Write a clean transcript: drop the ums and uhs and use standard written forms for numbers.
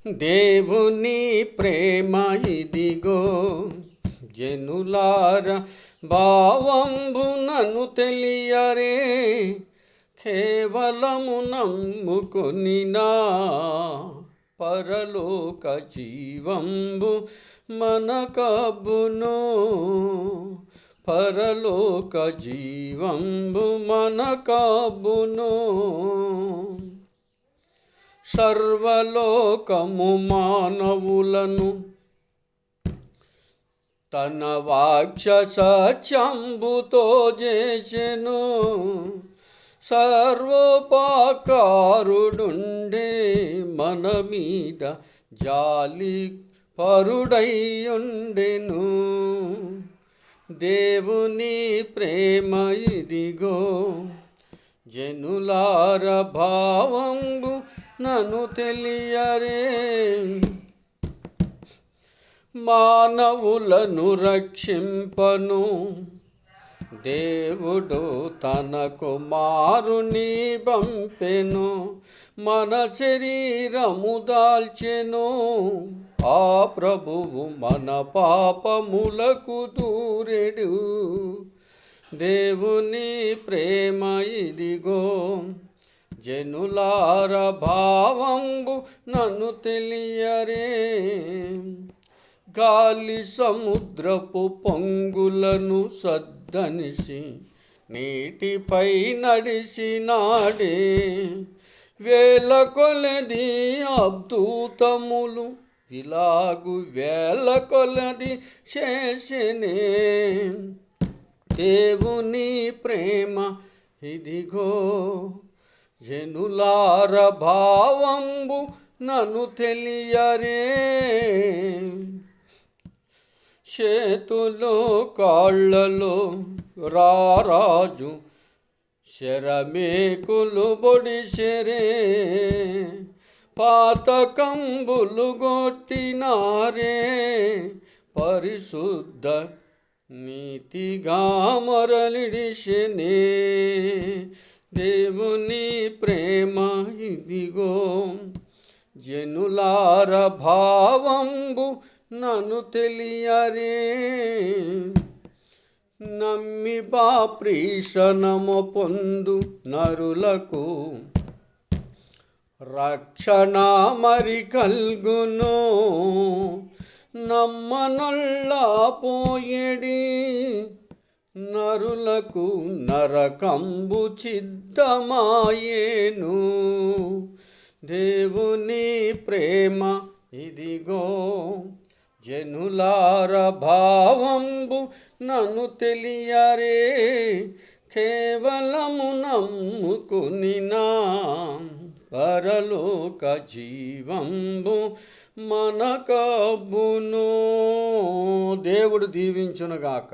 దేవుని ప్రేమ ఇదిగో జనులార భావంబునను తెలియరే, కేవలము నమ్ముకొనినా పరలోక జీవంబు మనకబ్బును. పరలోక జీవంబు మనకబ్బును. సర్వలోకము మానవులను తన వాక్య సత్యంబుతో చేసెను. సర్వోపకారుడుండే మన మీద జాలి పరుడైయుండెను. దేవుని ప్రేమ ఇదిగో జనులార భావంబు నన్ను తెలియరే, మానవులను రక్షింపను దేవుడు తన కుమారుని పంపెను. మన శరీరము దాల్చెను ఆ ప్రభువు మన పాపములకు దూరెడు. దేవుని ప్రేమ ఇదిగో జనులార భావంబు నన్ను తెలియరే, గాలి సముద్రపు పొంగులను సద్దనిసి నీటిపై నడిసినాడే, వేల కొలది అద్భుతములు ఇలాగు వేల కొలది చేసెనే. దేవుని ప్రేమ ఇదిగో జనులార భావంబు నన్ను తెలియరే, చేతులు కాళ్ళలో రారాజు శరమేకులు బొడిసెరే, పాతకంబులు గొట్టినారే, పరిశుద్ధ నీతిగా మరలిడిసెనే. దేవుని ప్రేమ ఇదిగో జనులార భావంబు నన్ను తెలియరే, నమ్మి బాప్రీషణము పొందు నరులకు రక్షణ మరి కల్గును. నమ్మనొల్లా పోయేడి నరులకు నరకంబు చిత్తమాయేను. దేవుని ప్రేమ ఇదిగో జనులార భావంబు నన్ను తెలియరే, కేవలము నమ్ముకునినా పరలోక జీవంబు మనకబ్బును. దేవుడు దీవించునుగాక.